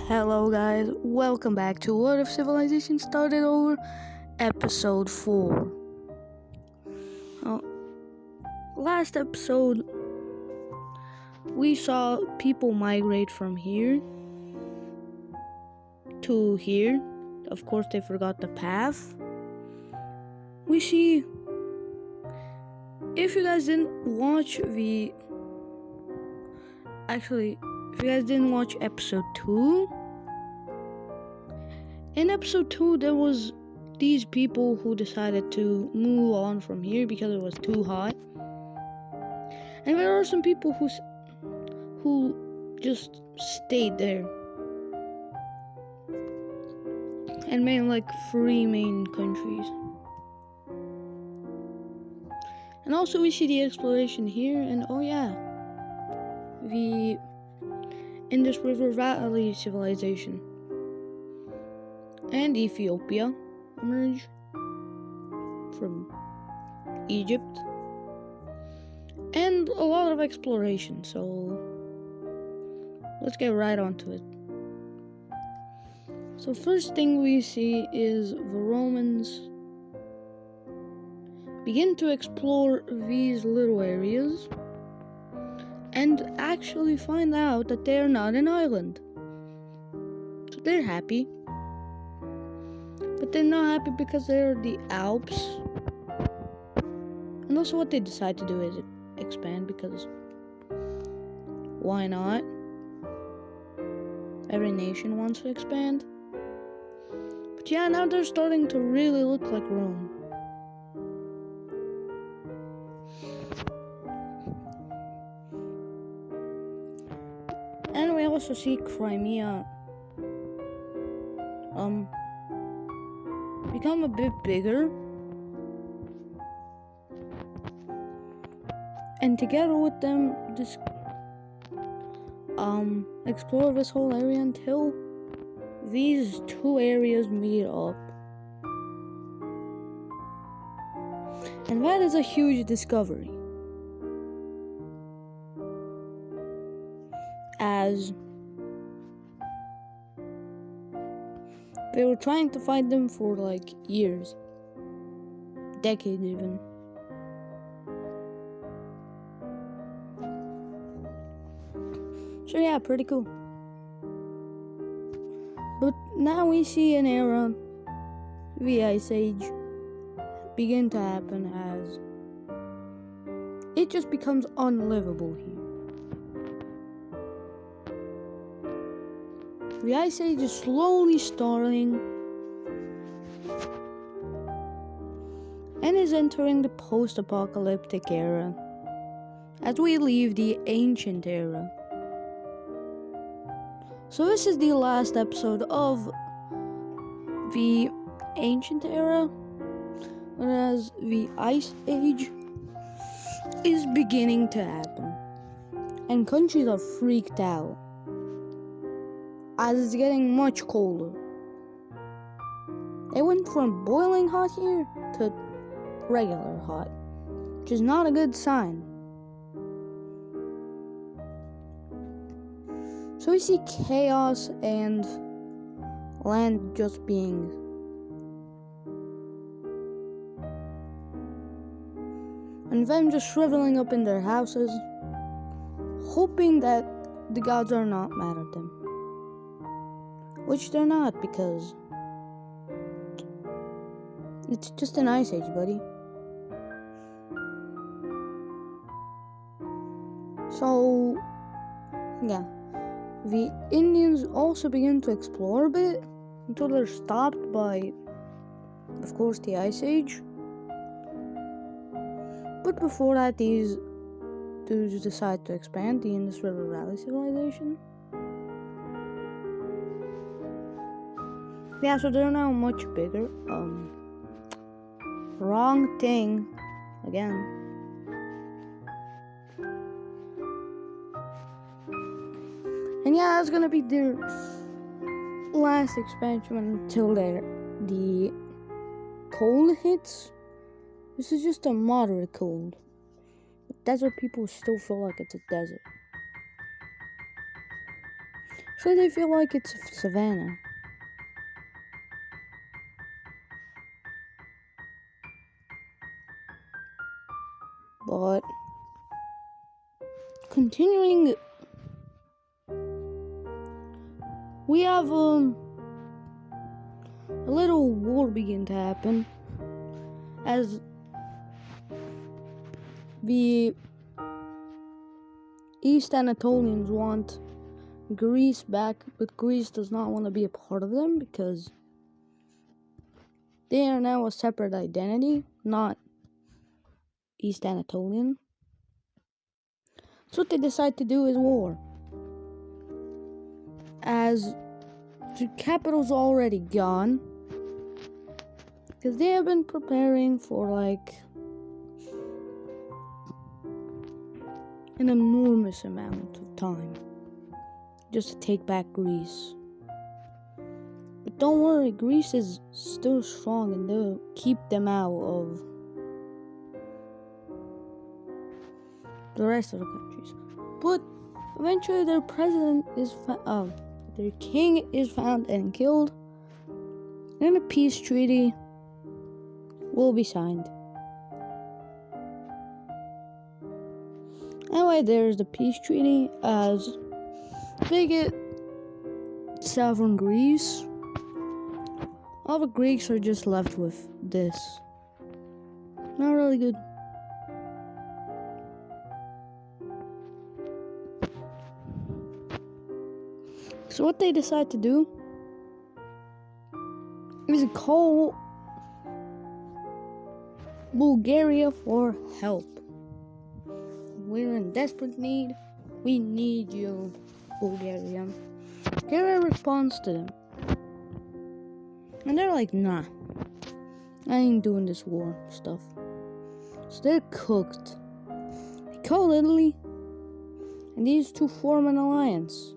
Hello, guys. Welcome back to What If Civilization Started Over, Episode 4. Uh, Last episode, we saw people migrate from here to here. Of course, they forgot the path. We see. If you guys didn't watch if you guys didn't watch episode 2, in episode 2, there was these people who decided to move on from here because it was too hot. And there are some people who just stayed there and made like 3 main countries. And also we see the exploration here, and oh yeah, the Indus River Valley civilization and Ethiopia emerge from Egypt, and a lot of exploration. So let's get right onto it. So first thing we see is the Romans begin to explore these little areas and actually find out that they're not an island. So they're happy. But they're not happy because they're the Alps. And also what they decide to do is expand, because why not? Every nation wants to expand. But yeah, now they're starting to really look like Rome. And we also see Crimea become a bit bigger. And together with them, just explore this whole area until these two areas meet up. And that is a huge discovery, as they were trying to find them for like years, decades even. So yeah, pretty cool. But now we see an era, the Ice Age, begin to happen as it just becomes unlivable here. The Ice Age is slowly starting and is entering the post-apocalyptic era as we leave the ancient era. So this is the last episode of the ancient era, whereas the Ice Age is beginning to happen. And countries are freaked out, as it's getting much colder. They went from boiling hot here to regular hot, which is not a good sign. So we see chaos and land just being and them just shriveling up in their houses, hoping that the gods are not mad at them. Which they're not, because it's just an Ice Age, buddy. So, yeah. The Indians also begin to explore a bit until they're stopped by, of course, the Ice Age. But before that, these dudes decide to expand the Indus River Valley civilization. Yeah, so they're now much bigger. Wrong thing again. And yeah, that's gonna be their last expansion until the cold hits. This is just a moderate cold. But desert people still feel like it's a desert. So they feel like it's savannah. But continuing, we have a little war begin to happen as the East Anatolians want Greece back, but Greece does not want to be a part of them because they are now a separate identity, not East Anatolian. So what they decide to do is war. As the capital's already gone, because they have been preparing for like an enormous amount of time just to take back Greece. But don't worry, Greece is still strong and they'll keep them out of the rest of the countries. But eventually their president is their king is found and killed, and a peace treaty will be signed. Anyway, there's the peace treaty as they get southern Greece. All the Greeks are just left with this. Not really good. So what they decide to do is call Bulgaria for help. We're in desperate need. We need you, Bulgaria. Bulgaria responds to them. And they're like, nah, I ain't doing this war stuff. So they're cooked. They call Italy, and these two form an alliance.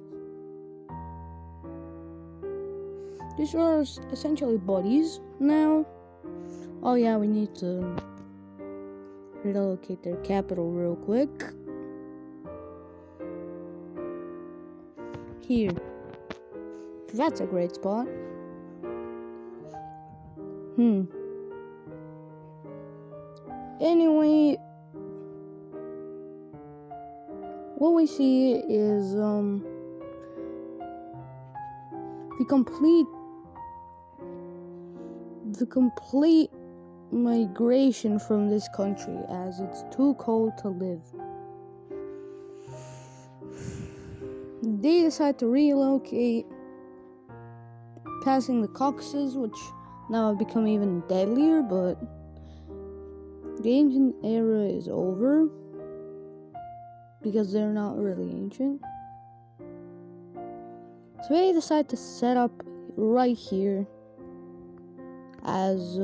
These are essentially buddies now. Oh yeah, we need to relocate their capital real quick. Here. That's a great spot. Anyway, what we see is the complete migration from this country, as it's too cold to live. They decide to relocate, passing the Caucasus, which now have become even deadlier, but the ancient era is over because they're not really ancient. So they decide to set up right here as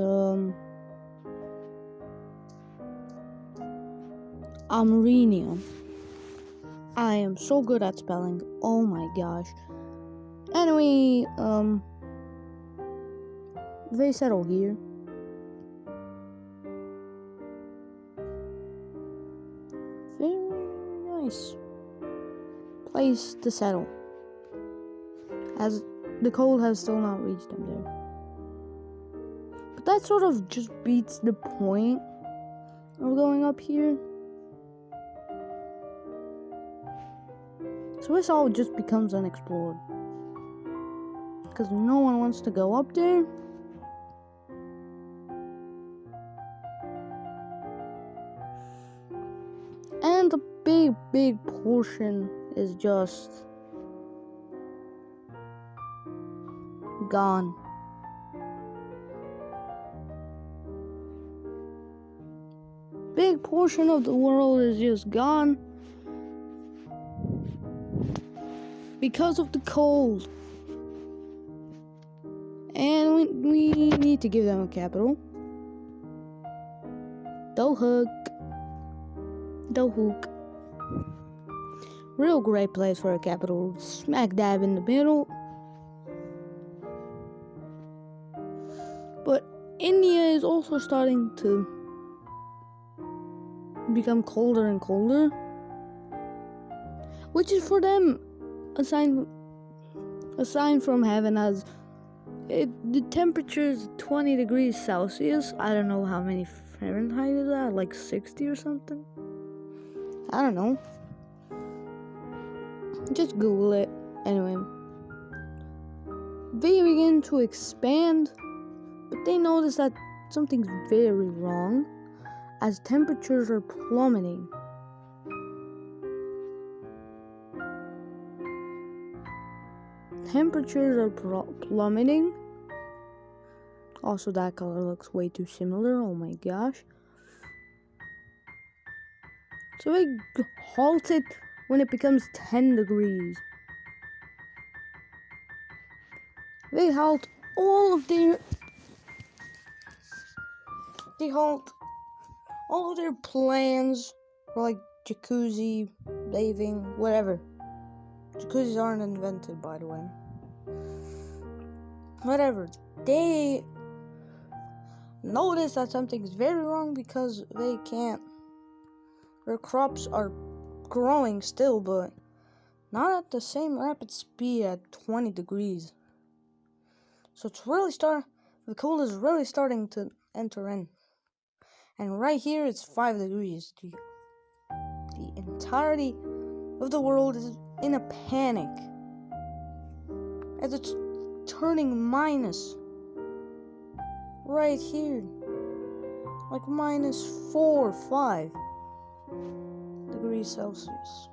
Armenia. I am so good at spelling. Oh my gosh. Anyway, they settle here. Very nice place to settle, as the cold has still not reached them there. But that sort of just beats the point of going up here. So this all just becomes unexplored, because no one wants to go up there. And a big portion is just gone. Big portion of the world is just gone because of the cold. And we need to give them a capital. Dohuk. Real great place for a capital, smack dab in the middle. But India is also starting to become colder and colder, which is for them a sign a sign from heaven as the temperature is 20 degrees Celsius. I don't know how many Fahrenheit is that, like 60 or something. I don't know. Just Google it. Anyway, they begin to expand, but they notice that something's very wrong as temperatures are plummeting. Temperatures are plummeting. Also, that color looks way too similar. Oh my gosh. So they halt it when it becomes 10 degrees. They halt all of their... They halt all of their plans for like jacuzzi, bathing, whatever. Jacuzzis aren't invented, by the way. Whatever. They notice that something's very wrong because they can't. Their crops are growing still, but not at the same rapid speed at 20 degrees. So it's really the cold is really starting to enter in. And right here it's 5 degrees. The entirety of the world is in a panic as it's turning minus right here, like minus 4 or 5 degrees Celsius.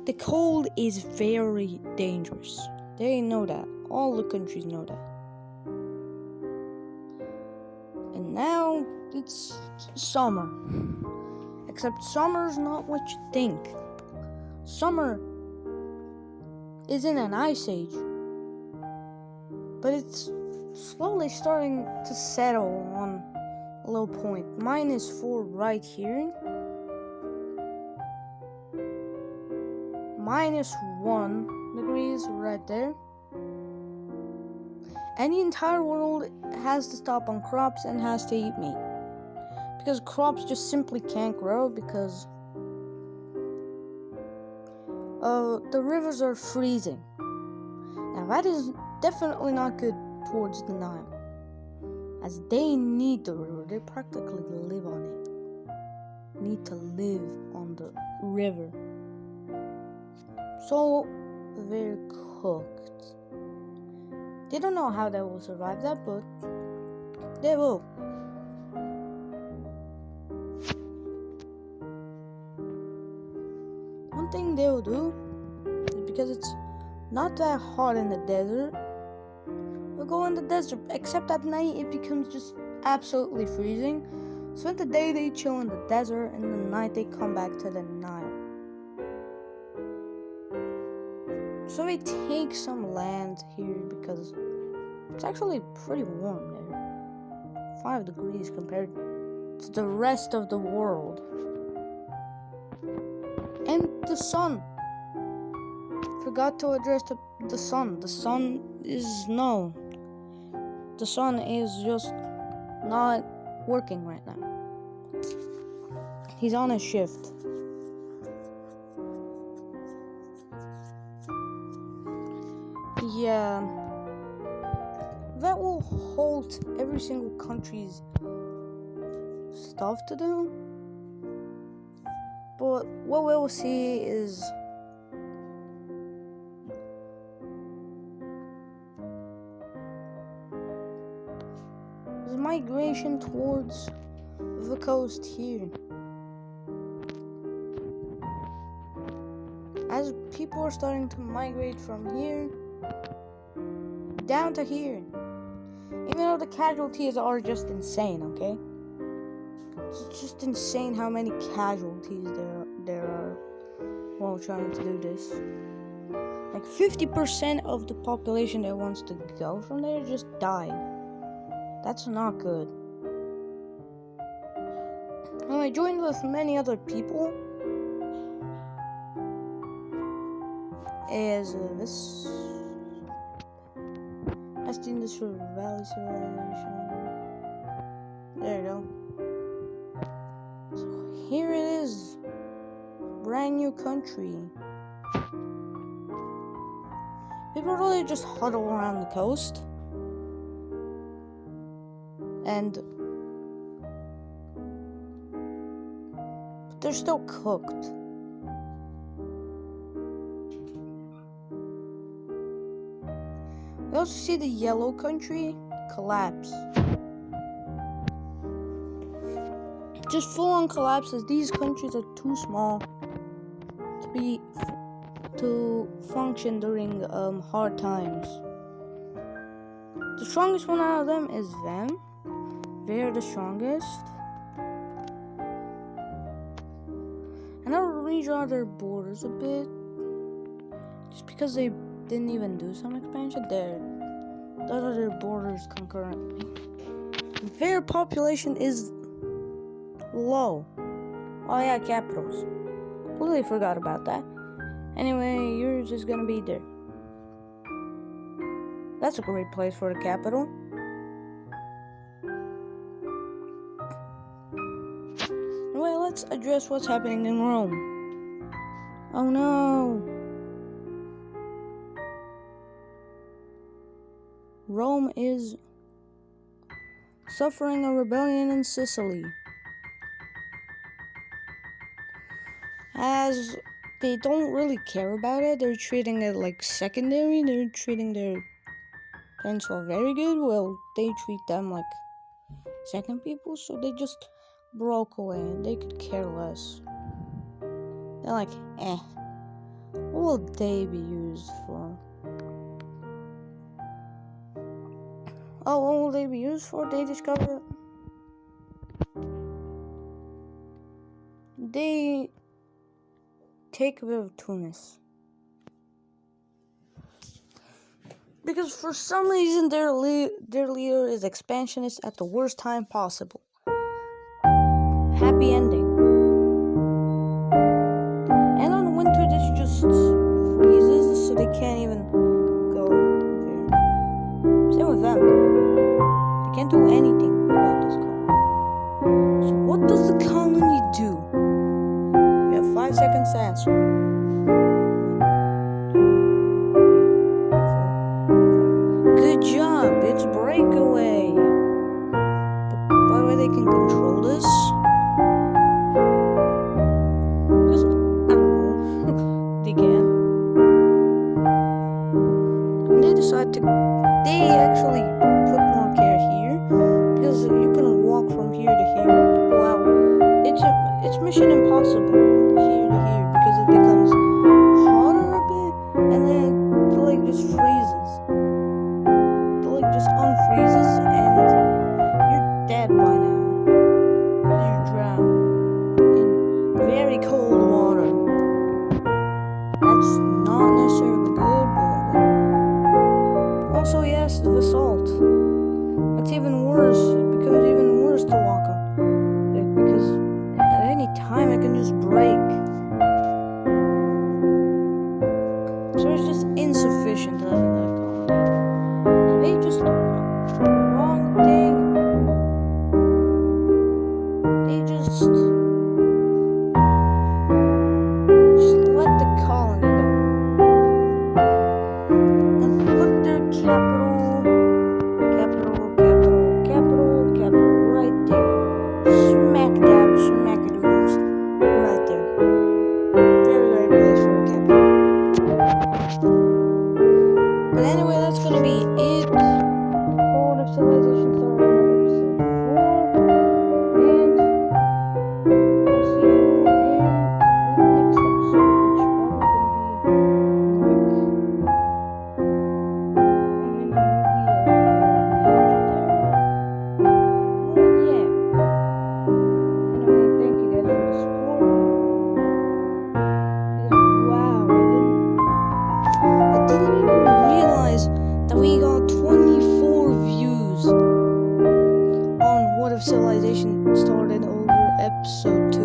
The cold is very dangerous. They know that. All the countries know that. And now it's summer. Except summer's not what you think. Summer is in an ice age. But it's slowly starting to settle on a low point. Minus 4 right here. Minus 1 degrees right there. And the entire world has to stop on crops and has to eat meat. Because crops just simply can't grow because the rivers are freezing. Now that is definitely not good towards the Nile, as they need the river. They practically live on it. Need to live on the river. So they're cooked. They don't know how they will survive that, but they will. One thing they will do is, because it's not that hot in the desert, they'll go in the desert, except at night it becomes just absolutely freezing. So in the day they chill in the desert, and in the night they come back to the Nile. So they take some land here because it's actually pretty warm there. 5 degrees compared to the rest of the world. And the sun. Forgot to address the sun. The sun is The sun is just not working right now. He's on a shift. Yeah, that will halt every single country's stuff to do. But what we will see is migration towards the coast here. As people are starting to migrate from here down to here. Even though the casualties are just insane, okay? It's just insane how many casualties there are while trying to do this. Like 50% of the population that wants to go from there just died. That's not good. And I joined with many other people as this Industrial Valley Civilization. There you go. So here it is. Brand new country. people really just huddle around the coast. And but they're still cooked. We also see the yellow country collapse. Just full on collapses. These countries are too small to function during hard times. The strongest one out of them is them. They're the strongest. And I'll redraw their borders a bit. Just because they didn't even do some expansion. Those are their borders concurrently. Their population is low. Oh yeah, capitals. Completely forgot about that. Anyway, yours is gonna be there. That's a great place for the capital. Anyway, let's address what's happening in Rome. Oh no! Rome is suffering a rebellion in Sicily. As they don't really care about it, they're treating it like secondary. They're treating their peninsula very good. Well, they treat them like second people, so they just broke away and they could care less. They're like, what will they be used for? Oh, what will they be used for? They discover they take a bit of Tunis. Because for some reason their leader is expansionist at the worst time possible. Happy ending. And on winter this just freezes, so they can't even go there. Same with them. They can't do anything about this colony. So what does the colony do? We have 5 seconds to answer. Good job, it's breakaway. But by the way, they can control this. Because, I don't know, they can. And they decide to, they actually put more care here. Because you can walk from here to here. Wow, it's mission impossible here to here. Because it becomes hotter a bit, and then the lake just freezes. Just unfreezes and you're dead by now. You drown in very cold water. That's not necessarily good, but whatever. Also, yes, the salt. It's even worse. It becomes even worse to walk on. Because at any time it can just break. So it's just insufficient to having that colony. They just wrong thing. They just let the colony go and put their capital right there. Smack dab, smackadoodles, right there. Very place for a capital. But anyway, that's gonna be it. World of Civilization started on episode 4, and I'll see you in the next episode, which probably gonna be like, I'm in a movie of the ancient era. Well, yeah. Anyway, thank you guys for the support. Wow, I didn't even realize that we got 24 views on What If Civilization Started over episode 2.